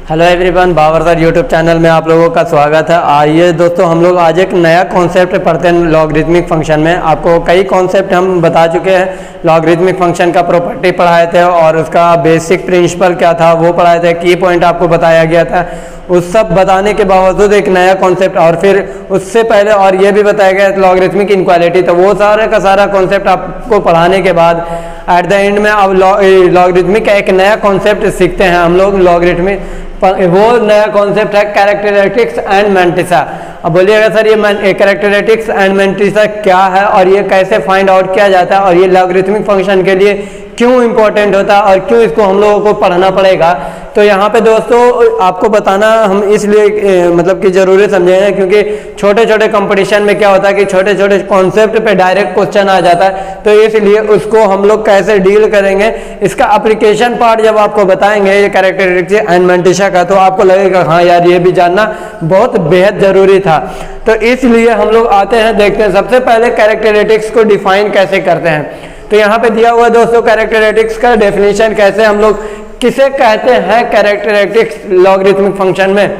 Hello everyone, Babar sir YouTube channel में आप लोगों का स्वागत है। आइए दोस्तों, हम लोग आज एक नया कॉन्सेप्ट पढ़ते हैं लॉगरिथमिक फंक्शन में। आपको कई कॉन्सेप्ट हम बता चुके हैं। लॉगरिथमिक फंक्शन का प्रॉपर्टी पढ़ाए थे और उसका बेसिक प्रिंसिपल क्या था वो पढ़ाए थे, की पॉइंट आपको बताया गया था। उस सब बताने के बावजूद एक नया कॉन्सेप्ट और फिर उससे पहले और ये भी बताया गया लॉगरिथमिक इनक्वालिटी। तो वो सारा का सारा कॉन्सेप्ट आपको पढ़ाने के बाद एट द एंड में अब लॉगरिथमिक का एक नया कॉन्सेप्ट सीखते हैं हम लोग। लॉगरिथमिक वो नया कॉन्सेप्ट है कैरेक्टरिस्टिक्स एंड मैंटिसा। अब बोलिएगा सर ये कैरेक्टरिस्टिक्स एंड मैंटिसा क्या है और ये कैसे फाइंड आउट किया जाता है और ये लॉगरिथमिक फंक्शन के लिए क्यों इंपॉर्टेंट होता है और क्यों इसको हम लोगों को पढ़ना पड़ेगा। तो यहाँ पे दोस्तों आपको बताना हम इसलिए मतलब कि जरूरी समझे हैं क्योंकि छोटे छोटे कंपटीशन में क्या होता है कि छोटे छोटे कॉन्सेप्ट पे डायरेक्ट क्वेश्चन आ जाता है। तो इसलिए उसको हम लोग कैसे डील करेंगे, इसका एप्लीकेशन पार्ट जब आपको बताएंगे ये कैरेक्टरिस्टिक्स एंड मैंटिसा का, तो आपको लगेगा हाँ यार ये भी जानना बहुत बेहद जरूरी था। तो इसलिए हम लोग आते हैं, देखते हैं सबसे पहले कैरेक्टरिस्टिक्स को डिफाइन कैसे करते हैं। तो यहाँ पे दिया हुआ दोस्तों कैरेक्टरिस्टिक्स का डेफिनेशन कैसे हम लोग किसे कहते हैं कैरेक्टरिस्टिक्स लॉगरिथमिक फंक्शन में।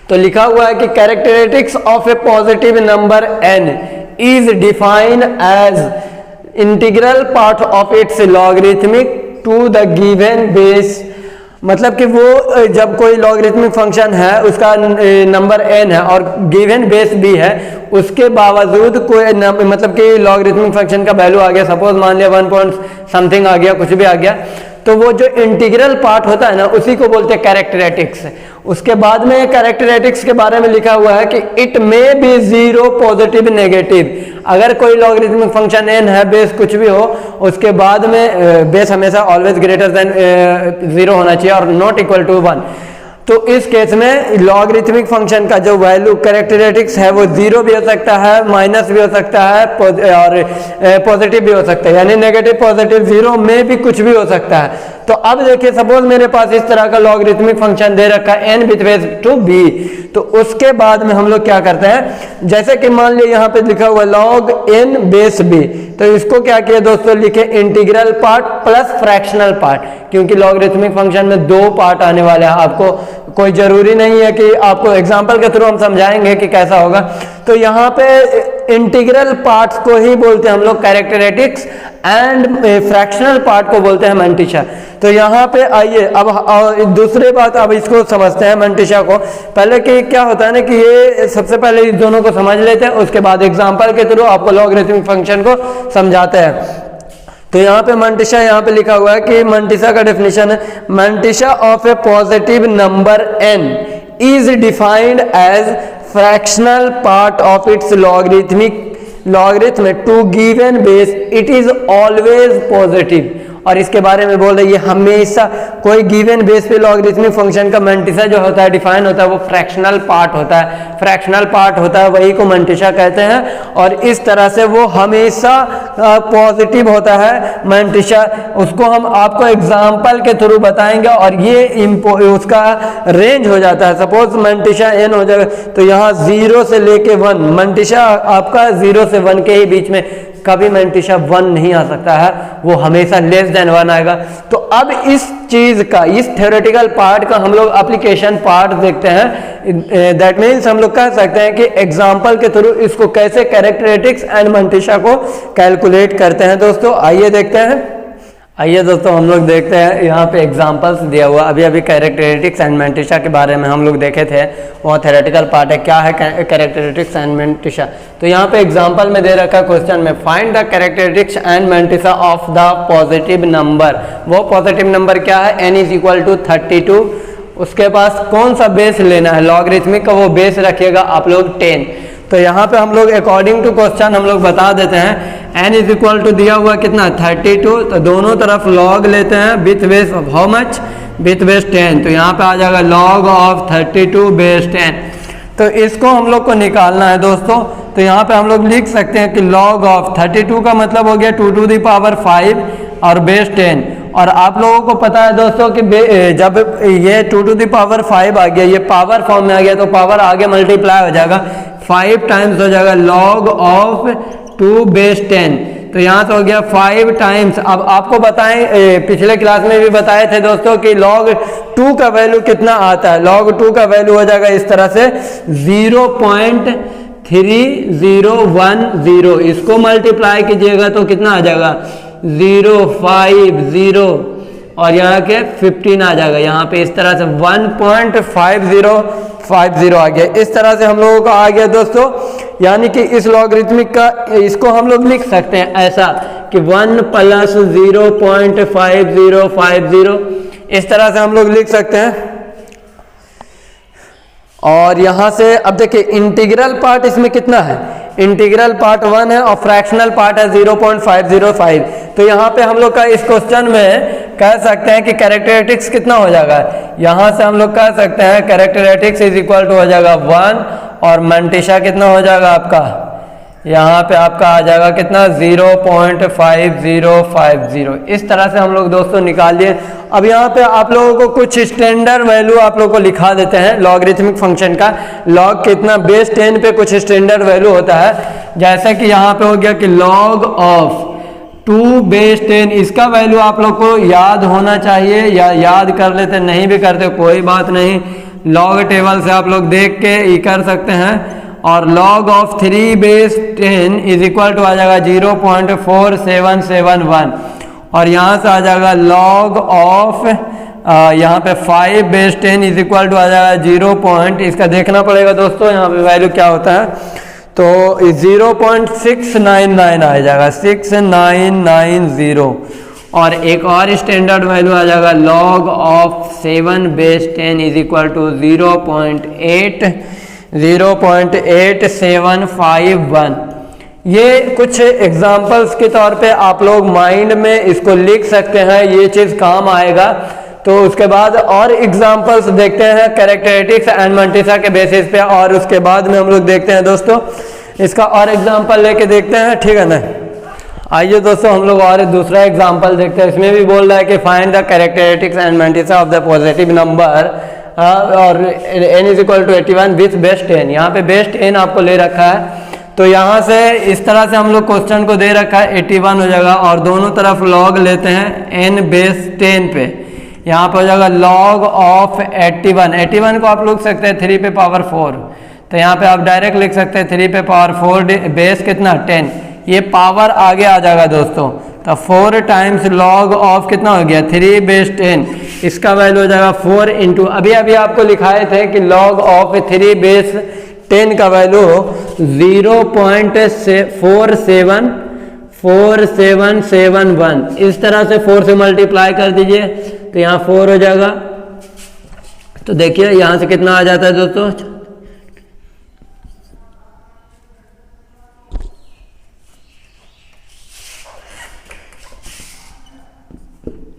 तो लिखा हुआ है कि characteristics of a positive number n is defined as integral part of its logarithmic to the given base. मतलब कि वो जब कोई लॉगरिथमिक फंक्शन है उसका नंबर n है और गिवन बेस भी है, उसके बावजूद कोई मतलब कि लॉगरिथमिक फंक्शन का वैल्यू आ गया, सपोज मान लिया 1 पॉइंट समथिंग आ गया, कुछ भी आ गया, तो वो जो इंटीग्रल पार्ट होता है ना उसी को बोलते हैं कैरेक्टरिस्टिक्स। उसके बाद में कैरेक्टरिस्टिक्स के बारे में लिखा हुआ है कि it may be zero positive negative. अगर कोई लॉगरिथमिक फंक्शन n है, बेस कुछ भी हो, उसके बाद में बेस हमेशा ऑलवेज ग्रेटर देन 0 होना चाहिए और नॉट इक्वल टू 1। तो इस केस में लॉगरिथमिक फंक्शन का जो वैल्यू कैरेक्टरिस्टिक्स है वो 0 भी हो सकता है, माइनस भी हो सकता है और पॉजिटिव भी हो सकता है, यानी नेगेटिव पॉजिटिव 0 में भी कुछ भी हो सकता है। तो अब देखिए सपोज मेरे पास इस तरह का लॉगरिथमिक फंक्शन दे रखा है n with base to b। तो उसके बाद में हम लोग क्या करते हैं, जैसे कि मान लिया यहाँ पे लिखा हुआ log n बेस b, तो इसको क्या किया दोस्तों, लिखे integral part plus fractional part, क्योंकि लॉगरिथमिक फंक्शन में 2 पार्ट आने वाले हैं। आपको कोई जरूरी नहीं है कि आपको एग्जांपल के थ्रू हम समझाएंगे कि कैसा होगा। तो यहाँ पे इंटीग्रल पार्ट्स को ही बोलते हैं हम लोग कैरेक्टरिस्टिक्स एंड फ्रैक्शनल पार्ट को बोलते हैं मैंटिसा। तो यहाँ पे आइए अब दूसरी बात, अब इसको समझते हैं मैंटिसा को। पहले कि क्या होता है ना कि ये सबसे पहले इस दोनों को समझ लेते हैं, उसके बाद एग्जांपल के थ्रू आपको लॉगरिथमिक फंक्शन को समझाते हैं। तो यहाँ पे मैंटिसा यहाँ पे लिखा हुआ है कि मैंटिसा का डेफिनेशन है, mantissa of a positive number n is defined as fractional part of its logarithm to given base it is always positive. और इसके बारे में बोल रही है हमेशा कोई गिवन बेस पे लॉगरिथमिक फंक्शन का मैंटिसा जो होता है डिफाइन होता है वो फ्रैक्शनल पार्ट होता है। फ्रैक्शनल पार्ट होता है वही को मैंटिसा कहते हैं और इस तरह से वो हमेशा पॉजिटिव होता है मैंटिसा। उसको हम आपको एग्जांपल के थ्रू बताएंगे और ये उसका रेंज हो जाता है। सपोज मैंटिसा n हो जाएगा तो यहाँ 0 से लेके 1, मैंटिसा आपका 0 से 1 के ही बीच में, कभी मैंटिसा 1 नहीं आ सकता है, वो हमेशा लेस देन 1 आएगा। तो अब इस चीज का, इस थ्योरेटिकल पार्ट का हम लोग एप्लीकेशन पार्ट देखते हैं। दैट मीन्स हम लोग कह सकते हैं कि एग्जांपल के थ्रू इसको कैसे कैरेक्टरिस्टिक्स एंड मैंटिसा को कैलकुलेट करते हैं। दोस्तों आइए देखते हैं। आइए दोस्तों हम लोग देखते हैं, यहाँ पे एग्जांपल्स दिया हुआ। अभी कैरेक्टरिस्टिक्स एंड मैंटिसा के बारे में हम लोग देखे थे, वो थ्योरेटिकल पार्ट है, क्या है कैरेक्टरिस्टिक्स एंड मैंटिसा। तो यहाँ पे एग्जांपल में दे रखा क्वेश्चन में, find the characteristics and mantissa of the positive number. वो पॉजिटिव नंबर क्या है, n इज इक्वल टू 32। उसके पास कौन सा बेस लेना है, लॉगरिथमिक का वो बेस रखिएगा आप लोग 10। तो यहाँ पे हम लोग अकॉर्डिंग टू क्वेश्चन हम लोग बता देते हैं, n इज इक्वल टू दिया हुआ कितना 32, तो दोनों तरफ log लेते हैं with base of how much, with base 10। तो यहाँ पे आ जाएगा log ऑफ 32 बेस 10। तो इसको हम लोग को निकालना है दोस्तों। तो यहाँ पे हम लोग लिख सकते हैं कि log ऑफ 32 का मतलब हो गया 2 टू द पावर 5 और बेस 10। और आप लोगों को पता है दोस्तों कि जब ये 2 टू द पावर 5 आ गया, ये पावर फॉर्म में आ गया, तो पावर आगे मल्टीप्लाई हो जाएगा, 5 टाइम्स हो जाएगा log ऑफ 2 बेस 10। तो यहाँ से हो गया 5 टाइम्स। अब आपको बताएं, पिछले क्लास में भी बताए थे दोस्तों कि log 2 का वैल्यू कितना आता है। log 2 का वैल्यू हो जाएगा इस तरह से 0.3010। इसको मल्टीप्लाई कीजिएगा तो कितना आ जाएगा 050 और यहाँ के 15 आ जाएगा। यहाँ पे इस तरह से 1.5050 आ गया। इस तरह से हम लोगों का आ गया दोस्तों, यानी कि इस लॉगरिथमिक का इसको हम लोग लिख सकते हैं ऐसा कि 1 + 0.5050, इस तरह से हम लोग लिख सकते हैं। और यहां से अब देखिए इंटीग्रल पार्ट इसमें कितना है, इंटीग्रल पार्ट 1 है और फ्रैक्शनल पार्ट है 0.505। तो यहाँ पे हम लोग का इस क्वेश्चन में कह सकते हैं कि कैरेक्टरिस्टिक्स कितना हो जाएगा, यहाँ से हम लोग कह सकते हैं कैरेक्टरिस्टिक्स इज इक्वल टू हो जाएगा 1 और मंटिशा कितना हो जाएगा आपका, यहाँ पे आपका आ जाएगा कितना 0.5050। इस तरह से हम लोग दोस्तों निकाल लिए। अब यहाँ पे आप लोगों को कुछ स्टैंडर्ड वैल्यू आप लोगों को लिखा देते हैं लॉगरिथमिक फंक्शन का। लॉग कितना बेस 10 पे कुछ स्टैंडर्ड वैल्यू होता है, जैसे कि यहाँ पे हो गया कि log ऑफ 2 बेस 10, इसका वैल्यू आप लोग को याद होना चाहिए, या याद कर लेते नहीं भी करते कोई बात नहीं, लॉग टेबल से आप लोग देख के ये कर सकते हैं। और log of 3 base 10 is equal to आ जाएगा 0.4771 और यहाँ से आ जाएगा log ऑफ यहाँ पे 5 बेस 10 इज इक्वल टू आ जाएगा 0. इसका देखना पड़ेगा दोस्तों यहाँ पे वैल्यू क्या होता है, तो 0.699 आ जाएगा 6990। और एक और स्टैंडर्ड वैल्यू आ जाएगा log of 7 base 10 is equal to 0.8751। ये कुछ एग्जाम्पल्स के तौर पे आप लोग माइंड में इसको लिख सकते हैं, ये चीज़ काम आएगा। तो उसके बाद और एग्जाम्पल्स देखते हैं कैरेक्टरिस्टिक्स एंड मंटिसा के बेसिस पे, और उसके बाद में हम लोग देखते हैं दोस्तों इसका और एग्जाम्पल लेके देखते हैं, ठीक है ना। आइए दोस्तों हम लोग और दूसरा एग्जाम्पल देखते हैं। इसमें भी बोल रहा है कि find the characteristics and mantissa of the positive number और n is equal to 81 with base 10। यहाँ पे बेस 10 आपको ले रखा है, तो यहाँ से इस तरह से हम लोग क्वेश्चन को दे रखा है 81 हो जाएगा और दोनों तरफ log लेते हैं n बेस 10 पे। यहाँ पे हो जाएगा log ऑफ 81 को आप लिख सकते हैं 3 पे पावर 4, तो यहाँ पे आप डायरेक्ट लिख सकते हैं 3 पे पावर 4 बेस कितना 10, ये पावर आगे आ जाएगा दोस्तों। तो 4 टाइम्स log ऑफ कितना हो गया 3 बेस 10, इसका वैल्यू हो जाएगा 4 इंटू अभी आपको लिखाए थे कि log ऑफ 3 बेस 10 का वैल्यू 0.4771। इस तरह से 4 से मल्टीप्लाई कर दीजिए तो यहाँ 4 हो जाएगा। तो देखिए यहाँ से कितना आ जाता है दोस्तों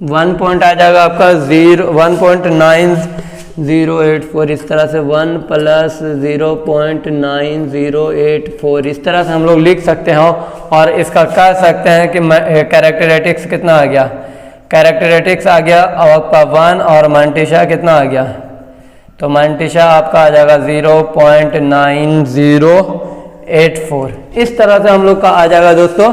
1 पॉइंट आ जाएगा आपका 1.9084। इस तरह से 1 + 0.9084 इस तरह से हम लोग लिख सकते हैं। और इसका कह सकते हैं कि कैरेक्टरिस्टिक्स कितना आ गया, कैरेक्टरिस्टिक्स आ गया आपका 1 और मंटिशा कितना आ गया, तो मंटिशा आपका आ जाएगा 0.9084। इस तरह से हम लोग का आ जाएगा दोस्तों।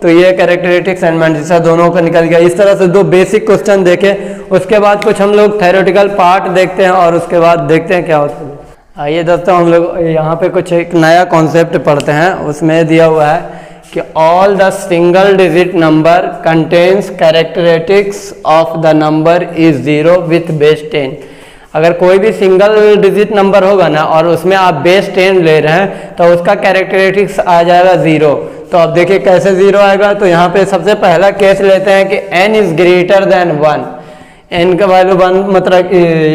तो ये कैरेक्टरिस्टिक्स एंड मंटिशा दोनों का निकल गया। इस तरह से 2 बेसिक क्वेश्चन देखे, उसके बाद कुछ हम लोग थ्योरेटिकल पार्ट देखते हैं और उसके बाद देखते हैं क्या होता है। आइए दोस्तों हम लोग यहाँ पे कुछ एक नया कॉन्सेप्ट पढ़ते हैं। उसमें दिया हुआ है कि all the single digit number contains characteristics of the number is 0 with base 10। अगर कोई भी सिंगल डिजिट नंबर होगा ना और उसमें आप बेस 10 ले रहे हैं तो उसका कैरेक्टरिस्टिक्स आ जाएगा 0। तो अब देखिए कैसे 0 आएगा। तो यहाँ पे सबसे पहला केस लेते हैं कि n is greater than 1, n का वैल्यू 1 मतलब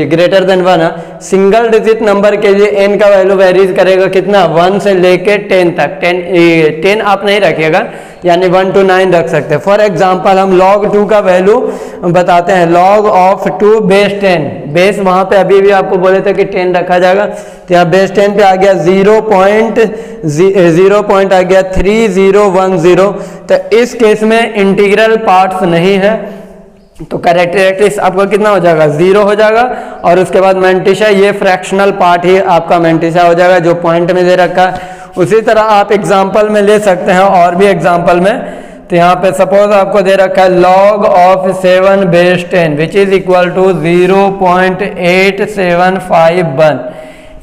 ग्रेटर देन 1 है। सिंगल डिजिट नंबर के लिए n का वैल्यू वेरीज करेगा कितना 1 से लेके 10 तक। 10 आप नहीं रखिएगा, यानी 1 to 9 रख सकते हैं। फॉर एग्जांपल हम log 2 का वैल्यू बताते हैं, log ऑफ 2 बेस 10। बेस वहाँ पे अभी भी आपको बोले थे कि 10 रखा जाएगा, तो यहाँ बेस 10 पे आ गया 0 पॉइंट आ गया 3010। तो इस केस में इंटीग्रल पार्ट्स नहीं है, तो कैरेक्टरिस्टिक्स आपका कितना हो जाएगा 0 हो जाएगा। और उसके बाद मंटिशा, ये फ्रैक्शनल पार्ट ही आपका मंटिशा हो जाएगा जो पॉइंट में दे रखा है। उसी तरह आप एग्जाम्पल में ले सकते हैं और भी एग्जाम्पल में। तो यहाँ पे सपोज आपको दे रखा है log of 7 base 10 which is equal to 0.8751।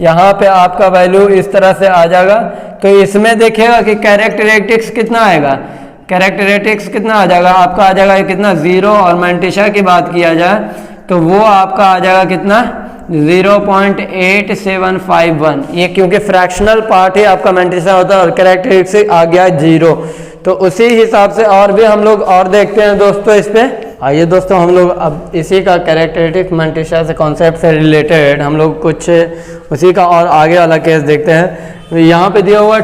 यहाँ पे आपका वैल्यू इस तरह से आ जाएगा। तो इसमें देखिएगा कि कैरेक्टरिस्टिक्स कितना आएगा, कैरेक्टरिस्टिक्स कितना आ जाएगा आपका, आ जाएगा कितना 0, और मैंटिशा की बात किया जाए तो वो आपका आ जाएगा कितना 0.8751। ये क्योंकि फ्रैक्शनल पार्ट ही आपका मैंटिशा होता है और कैरेक्टरिस्टिक्स आ गया 0। तो उसी हिसाब से और भी हम लोग और देखते हैं दोस्तों इस पे। आइए दोस्तों हम लोग अब इसी का कैरेक्टरिस्टिक मैंटिशा से कॉन्सेप्ट से रिलेटेड हम लोग कुछ उसी का और आगे वाला केस देखते हैं। यहाँ पे दिया हुआ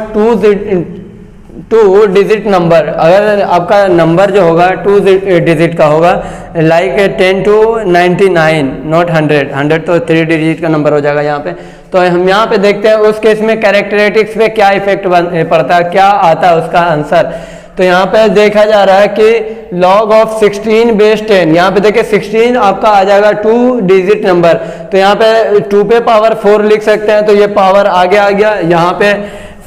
2 डिजिट नंबर, अगर आपका नंबर जो होगा 2 डिजिट का होगा, लाइक 10 to 99 नॉट 100 तो 3 डिजिट का नंबर हो जाएगा यहाँ पे। तो हम यहाँ पे देखते हैं उस केस में कैरेक्टरिस्टिक्स पे क्या इफेक्ट पड़ता है, क्या आता है उसका आंसर। तो यहाँ पे देखा जा रहा है कि log ऑफ 16 बेस 10, यहाँ पे देखिए 16 आपका आ जाएगा 2 डिजिट नंबर, तो यहाँ पे 2 पे पावर 4 लिख सकते हैं, तो ये पावर आगे आ गया। यहाँ पे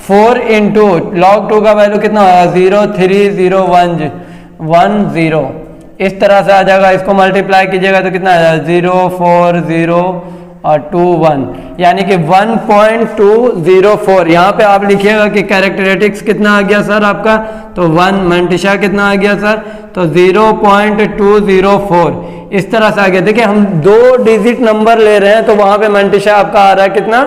4 इंटू log 2 का वैल्यू कितना आया 03010, इस तरह से आ जाएगा। इसको मल्टीप्लाई कीजिएगा तो कितना आ जाएगा 04021, यानी कि 1.204। यहाँ पे आप लिखिएगा कि कैरेक्टरिस्टिक्स कितना आ गया सर आपका, तो 1, मैंटिशा कितना आ गया सर, तो 0.204। इस तरह से आ गया। देखिए हम 2 डिजिट नंबर ले रहे हैं तो वहां पे मैंटिशा आपका आ रहा है कितना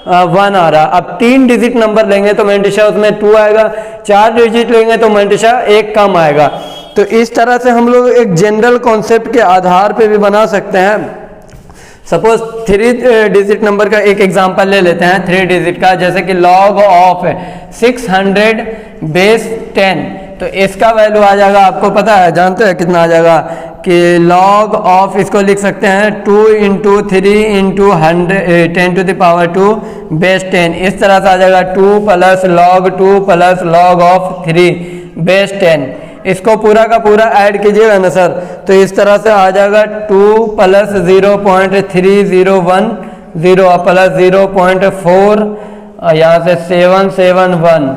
1 आ रहा। अब 3 डिजिट नंबर लेंगे तो मैंटिशा उसमें 2 आएगा, 4 डिजिट लेंगे तो मैंटिशा 1 कम आएगा। तो इस तरह से हम लोग एक जनरल कॉन्सेप्ट के आधार पे भी बना सकते हैं। सपोज 3 डिजिट नंबर का एक एग्जांपल ले लेते हैं, 3 डिजिट का, जैसे कि log ऑफ 600 बेस 10, तो इसका वैल्यू आ जाएगा, आपको पता है, जानते हैं कितना आ जाएगा कि log ऑफ, इसको लिख सकते हैं 2 into 3 into 10 to the power 2 base 10। इस तरह से आ जाएगा 2 plus log 2 plus log of 3 base 10। इसको पूरा का पूरा ऐड कीजिएगा ना सर, तो इस तरह से आ जाएगा 2 प्लस 0.3010 प्लस 0.4 यहाँ से 771।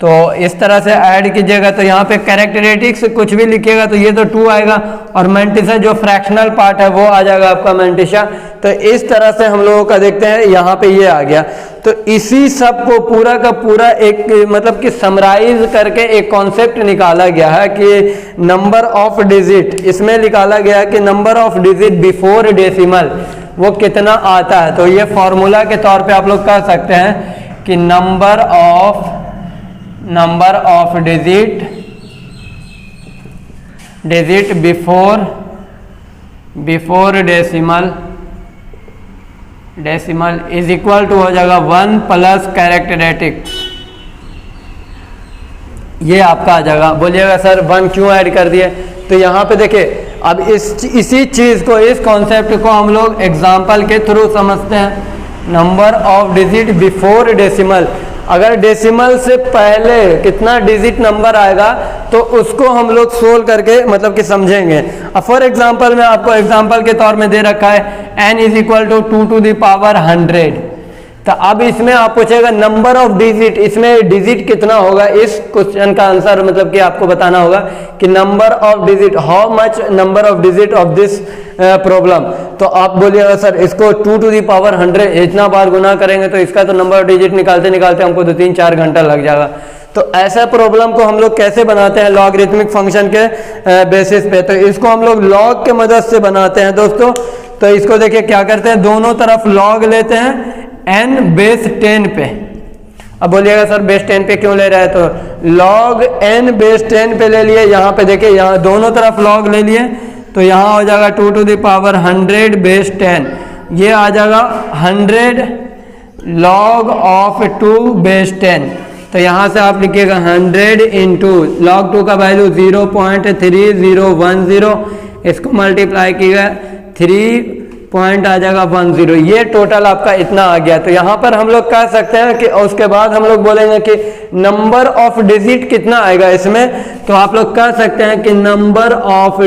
तो इस तरह से ऐड कीजिएगा तो यहाँ पे कैरेक्टरिस्टिक्स कुछ भी लिखिएगा तो ये तो 2 आएगा, और मैंटिशा जो फ्रैक्शनल पार्ट है वो आ जाएगा आपका मैंटिशा। तो इस तरह से हम लोगों का देखते हैं यहाँ पे ये आ गया। तो इसी सब को पूरा का पूरा एक मतलब कि समराइज करके एक कॉन्सेप्ट निकाला गया है कि नंबर ऑफ डिजिट, इसमें निकाला गया है कि number of digit before decimal वो कितना आता है। तो ये फॉर्मूला के तौर पे आप लोग कह सकते हैं कि number of digit before decimal is equal to हो जाएगा 1 प्लस कैरेक्टरिस्टिक, ये आपका आ जाएगा। बोलिएगा सर 1 क्यों ऐड कर दिए, तो यहाँ पे देखिए अब इसी चीज को, इस कॉन्सेप्ट को हम लोग एग्जाम्पल के थ्रू समझते हैं। Number of digit before decimal, अगर डेसिमल से पहले कितना डिजिट नंबर आएगा तो उसको हम लोग सोल्व करके मतलब कि समझेंगे। अब फॉर एग्जांपल में आपको एग्जांपल के तौर में दे रखा है n is equal to 2 to the power 100। तो अब इसमें आप पूछेगा नंबर ऑफ डिजिट, इसमें डिजिट कितना होगा, इस क्वेश्चन का आंसर मतलब कि आपको बताना होगा कि number of digit, how much number of digit of this problem. तो आप बोलिएगा सर इसको 2 to the power 100 इतना बार गुना करेंगे तो इसका तो नंबर ऑफ डिजिट निकालते निकालते हमको 2-3-4 घंटा लग जाएगा। तो ऐसा प्रॉब्लम को हम लोग कैसे बनाते हैं लॉगरिथमिक फंक्शन के बेसिस पे, तो इसको हम लोग लॉग के मदद से बनाते हैं दोस्तों। तो इसको देखिए क्या करते हैं, दोनों तरफ लॉग लेते हैं n बेस 10 पे। अब बोलिएगा सर बेस 10 पे क्यों ले रहा है, तो log n बेस 10 पे ले लिए। यहाँ पे देखिए यहाँ दोनों तरफ log ले लिए तो यहाँ हो जाएगा 2 to the power 100 बेस 10, ये आ जाएगा 100 log ऑफ 2 बेस 10। तो यहाँ से आप लिखिएगा 100 इंटू log 2 का वैल्यू 0.3010, इसको मल्टीप्लाई कीजिएगा 3 पॉइंट आ जाएगा 10, ये टोटल आपका इतना आ गया। तो यहाँ पर हम लोग कह सकते हैं कि उसके बाद हम लोग बोलेंगे कि नंबर ऑफ डिजिट कितना आएगा इसमें, तो आप लोग कह सकते हैं कि number of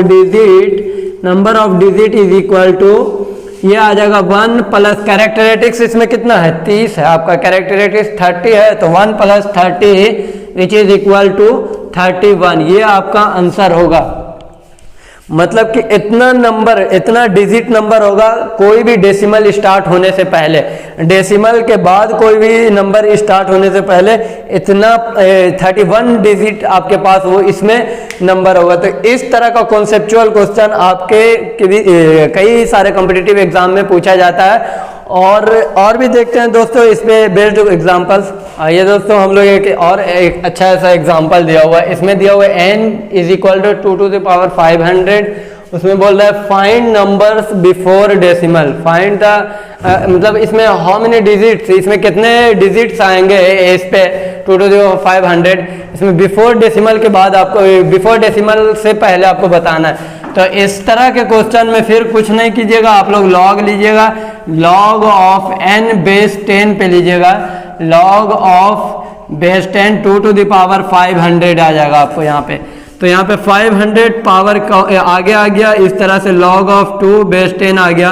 digit is equal to, ये आ जाएगा 1 प्लस कैरेक्टरिस्टिक्स इसमें कितना है 30 है, आपका कैरेक्टरिस्टिक्स 30 है तो 1 plus 30 which is equal to 31, ये आपका आंसर होगा। मतलब कि इतना नंबर, इतना डिजिट नंबर होगा कोई भी डेसिमल स्टार्ट होने से पहले, डेसिमल के बाद कोई भी नंबर स्टार्ट होने से पहले इतना 31 डिजिट आपके पास वो इसमें नंबर होगा। तो इस तरह का कॉन्सेप्चुअल क्वेश्चन आपके कई सारे कॉम्पिटिटिव एग्जाम में पूछा जाता है। और भी देखते हैं दोस्तों इस पे बेस्ड एग्जांपल्स। आइए दोस्तों हम लोग एक अच्छा ऐसा एग्जांपल दिया हुआ है, इसमें दिया हुआ है n is equal to 2 to the power 500। उसमें बोल रहा है find numbers before decimal, find the मतलब इसमें हाउ मेनी डिजिट्स, इसमें कितने डिजिट्स आएंगे इस पे 2 to the power 500। इसमें बिफोर डेसिमल के बाद आपको, बिफोर डेसिमल से पहले आपको बताना है। तो इस तरह के क्वेश्चन में फिर कुछ नहीं कीजिएगा, आप लोग लॉग लीजिएगा, लॉग ऑफ n बेस 10 पे लीजिएगा, log of base 10 2 to the power 500 आ जाएगा आपको यहाँ पे। तो यहाँ पे 500 पावर आगे आ गया, इस तरह से log ऑफ 2 बेस 10 आ गया,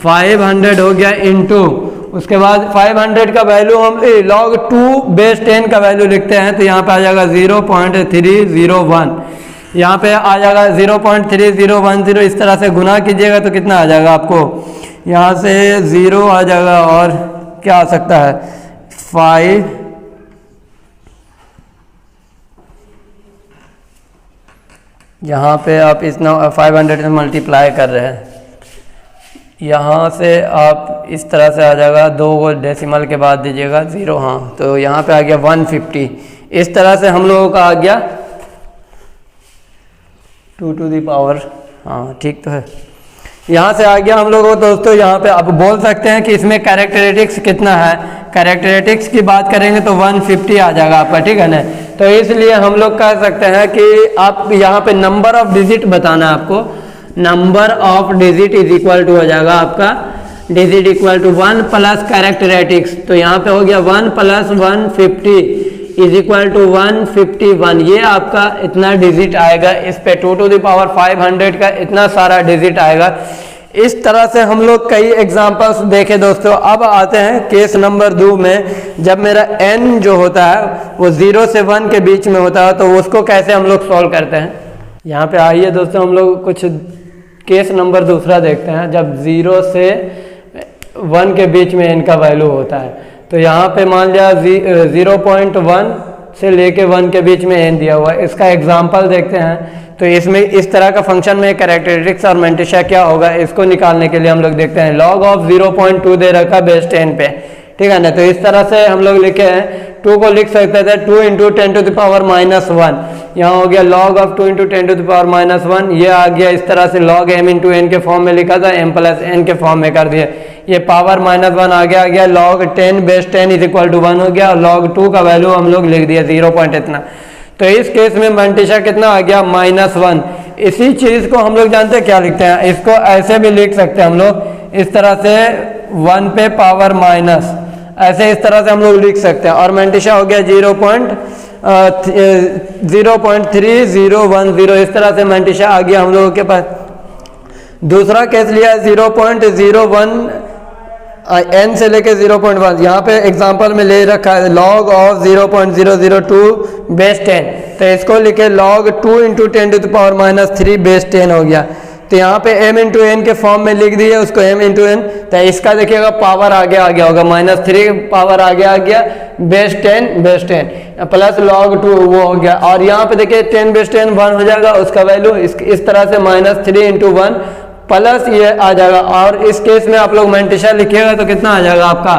500 हो गया इनटू, उसके बाद 500 का वैल्यू हम log 2 बेस 10 का वैल्यू लिखते हैं, तो यहाँ पे आ जाएगा 0.301, यहाँ पे आ जाएगा 0.3010। इस तरह से गुना कीजिएगा तो कितना आ जाएगा आपको, यहाँ से 0 आ जाएगा और क्या आ सकता है 5, यहाँ पे आप इस 500 से मल्टीप्लाई कर रहे हैं, यहाँ से आप इस तरह से आ जाएगा, 2 डेसिमल के बाद दीजिएगा 0, हाँ तो यहाँ पे आ गया 150। इस तरह से हम लोगों का आ गया 2 to the power, हाँ ठीक तो है। यहाँ से आ गया हम लोगों को दोस्तों, यहाँ पे आप बोल सकते हैं कि इसमें कैरेक्टरिस्टिक्स कितना है, कैरेक्टरिस्टिक्स की बात करेंगे तो 150 आ जाएगा आपका, ठीक है ना। तो इसलिए हम लोग कह सकते हैं कि आप यहाँ पे नंबर ऑफ डिजिट बताना है आपको, number of digit is equal to हो जाएगा आपका digit equal to 1 plus characteristics. तो यहाँ पे हो गया 1 प्लस 150 इज इक्वल टू 151, ये आपका इतना डिजिट आएगा इस पे 2 to the power 500 का इतना सारा डिजिट आएगा। इस तरह से हम लोग कई एग्जांपल्स देखे दोस्तों। अब आते हैं केस नंबर 2 में, जब मेरा n जो होता है वो 0 से 1 के बीच में होता है, तो उसको कैसे हम लोग सॉल्व करते हैं। यहाँ पे आइए दोस्तों हम लोग कुछ केस नंबर दूसरा देखते हैं, जब 0 से 1 के बीच में n का वैल्यू होता है। तो यहाँ पे मान लिया 0.1 से लेके 1 के बीच में n दिया हुआ है, इसका एग्जाम्पल देखते हैं। तो इसमें इस तरह का फंक्शन में कैरेक्टरिस्टिक्स और मैंटिशा क्या होगा, इसको निकालने के लिए हम लोग देखते हैं। log ऑफ 0.2 दे रखा बेस 10 पे, ठीक है ना। तो इस तरह से हम लोग लिखे हैं, 2 को लिख सकते थे 2 × 10 to the power -1, यहाँ हो गया log of 2 × 10 to the power -1, ये आ गया इस तरह से log m × n के फॉर्म में लिखा था, m + n के फॉर्म में कर दिया, ये पावर -1 आ गया log 10 base 10 is equal to 1 हो गया, और log 2 का वैल्यू हम लोग लिख दिया 0 पॉइंट इतना। तो इस केस में मैंटिशा कितना आ गया -1। इसी चीज को हम लोग जानते हैं क्या लिखते हैं, इसको ऐसे भी लिख सकते हैं हम लोग इस तरह से 1 पे पावर माइनस, ऐसे इस तरह से हम लोग लिख सकते हैं। और मैंटिशा हो गया 0.3010, इस तरह से मैंटिशा आ गया हम लोगों के पास। दूसरा केस लिया 0.01 n से लेके 0.1, यहाँ पे एग्जांपल में ले रखा है log ऑफ 0.002 बेस 10, तो इसको लिखे log 2 × 10 to the power -3 base 10 हो गया। तो यहाँ पे m × n के फॉर्म में लिख दिए उसको m × n, तो इसका देखिएगा पावर आगे आ गया होगा -3 पावर आगे आ गया बेस 10 प्लस log 2 वो हो गया। और यहाँ पे देखिए 10 बेस 10 1 हो जाएगा उसका वैल्यू, इस तरह से -3 × 1 प्लस ये आ जाएगा। और इस केस में आप लोग मैंटिशा लिखिएगा तो कितना आ जाएगा आपका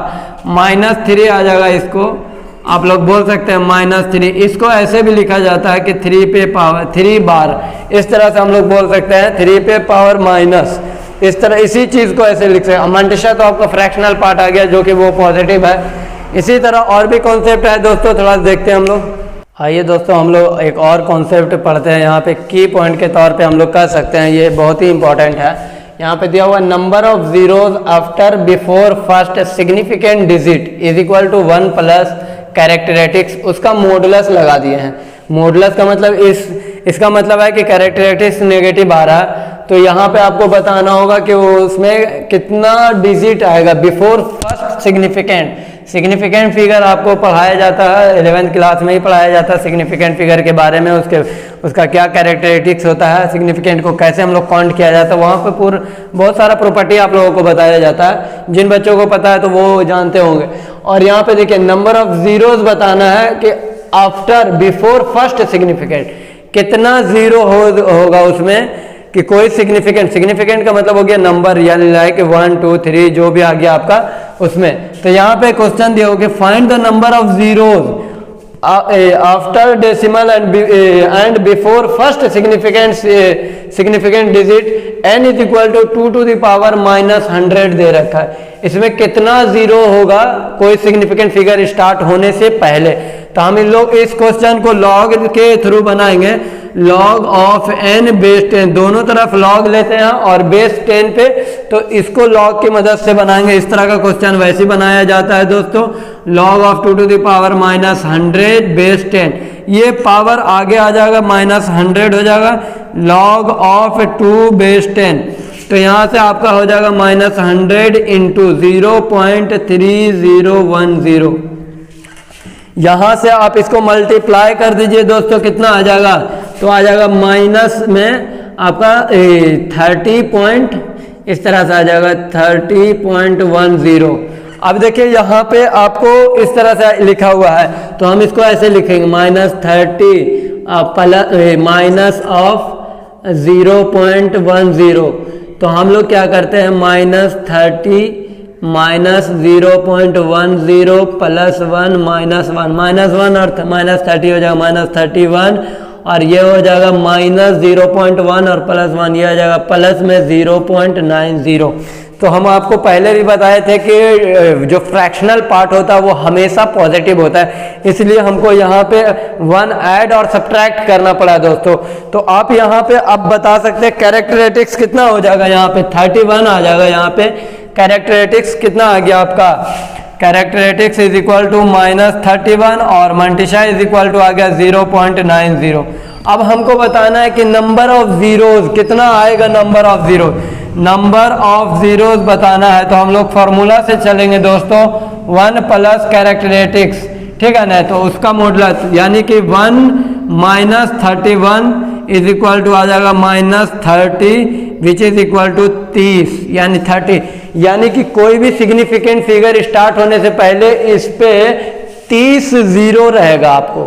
-3 आ जाएगा, इसको आप लोग बोल सकते हैं -3। इसको ऐसे भी लिखा जाता है कि 3 पे पावर 3 बार, इस तरह से हम लोग बोल सकते हैं 3 पे पावर माइनस, इस तरह इसी चीज को ऐसे लिख सकते हैं। मैंटिशा तो आपका फ्रैक्शनल पार्ट आ गया जो कि वो पॉजिटिव है। इसी तरह और भी कॉन्सेप्ट है दोस्तों, थोड़ा देखते हैं हम लोग। आइए दोस्तों हम लोग एक और कॉन्सेप्ट पढ़ते हैं, यहाँ पे की पॉइंट के तौर पे हम लोग कह सकते हैं, ये बहुत ही इंपॉर्टेंट है। यहाँ पे दिया हुआ number of zeros after before first significant digit is equal to 1 plus characteristics, उसका मॉडुलस लगा दिए हैं। मॉडुलस का मतलब इसका मतलब है कि कैरेक्टरिस्टिक्स नेगेटिव आ रहा है, तो यहाँ पे आपको बताना होगा कि वो उसमें कितना डिजिट आएगा before first significant. Significant figure आपको पढ़ाया जाता है, 11th क्लास में ही पढ़ाया जाता है सिग्निफिकेंट फिगर के बारे में, उसका क्या कैरेक्टरिस्टिक्स होता है, सिग्निफिकेंट को कैसे हम लोग काउंट किया जाता है, वहाँ पे पूरा बहुत सारा प्रॉपर्टी आप लोगों को बताया जाता है। जिन बच्चों को पता है तो वो जानते होंगे। और यहाँ पे देखिए नंबर ऑफ जीरोज बताना है कि आफ्टर बिफोर फर्स्ट सिग्निफिकेंट कितना जीरो होगा उसमें, कि कोई सिग्निफिकेंट का मतलब हो गया नंबर, यानी लाइक 1 2 3 जो भी आ गया आपका उसमें। तो यहाँ पे क्वेश्चन दिया हो कि find the number of zeros after decimal and before first significant digit n is equal to 2 to the power -100 दे रखा है। इसमें कितना जीरो होगा कोई सिग्निफिकेंट फिगर स्टार्ट होने से पहले। तो हम इन लोग इस क्वेश्चन को लॉग के थ्रू बनाएंगे, लॉग ऑफ n बेस 10, दोनों तरफ लॉग लेते हैं और बेस 10 पे, तो इसको लॉग की मदद से बनाएंगे। इस तरह का क्वेश्चन वैसे बनाया जाता है दोस्तों, log of 2 to the power -100 base 10, ये पावर आगे आ जाएगा -100 हो जाएगा, लॉग ऑफ 2 बेस 10, तो यहाँ से आपका हो जाएगा -100 इंटू 0.3010। यहाँ से आप इसको मल्टीप्लाई कर दीजिए दोस्तों, कितना आ जाएगा, तो आ जाएगा माइनस में आपका 30 इस तरह से आ जाएगा 30.10। अब देखिए यहाँ पे आपको इस तरह से लिखा हुआ है, तो हम इसको ऐसे लिखेंगे -30 माइनस ऑफ 0.10। तो हम लोग क्या करते हैं -30 माइनस 0.10 प्लस 1 -1 और -30 हो जाएगा -31, और ये हो जाएगा -0.1 और +1 ये आ जाएगा प्लस में 0.90। तो हम आपको पहले भी बताए थे कि जो फ्रैक्शनल पार्ट होता है वो हमेशा पॉजिटिव होता है, इसलिए हमको यहाँ पे 1 ऐड और सब्ट्रैक्ट करना पड़ा दोस्तों। तो आप यहाँ पे अब बता सकते हैं कैरेक्टरिस्टिक्स कितना हो जाएगा, यहाँ पे 31 आ जाएगा। यहाँ पे कैरेक्टरिस्टिक्स कितना आ गया आपका, कैरेक्टरिस्टिक्स इज इक्वल टू -31 और मल्टीप्लाई इज इक्वल टू आ गया 0.90। अब हमको बताना है कि नंबर ऑफ जीरोज कितना आएगा, नंबर ऑफ जीरोज बताना है। तो हम लोग फॉर्मूला से चलेंगे दोस्तों, 1 प्लस कैरेक्टरिस्टिक्स, ठीक है ना, तो उसका मॉडुलस यानी कि 1 - 31 इज इक्वल टू आ जाएगा -30 विच इज इक्वल टू 30, यानी 30, यानी कि कोई भी सिग्निफिकेंट फिगर स्टार्ट होने से पहले इस पे 30 जीरो रहेगा। आपको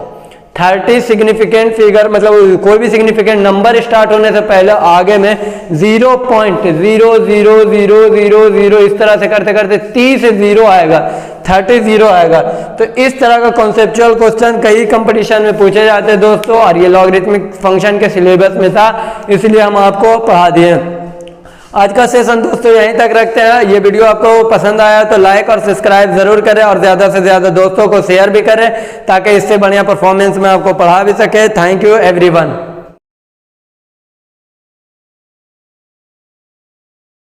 30 सिग्निफिकेंट फिगर मतलब कोई भी सिग्निफिकेंट नंबर स्टार्ट होने से पहले आगे में 0.00000 इस तरह से करते करते 30 जीरो आएगा, 30 जीरो आएगा। तो इस तरह का कॉन्सेप्चुअल क्वेश्चन कई कंपटीशन में पूछे जाते हैं दोस्तों, और ये लॉगरिथमिक फंक्शन के सिलेबस में था, इसलिए हम आपको पढ़ा दिए। आज का सेशन दोस्तों यहीं तक रखते हैं। ये वीडियो आपको पसंद आया तो लाइक और सब्सक्राइब जरूर करें, और ज़्यादा से ज़्यादा दोस्तों को शेयर भी करें, ताकि इससे बढ़िया परफॉर्मेंस में आपको पढ़ा भी सके। Thank you everyone.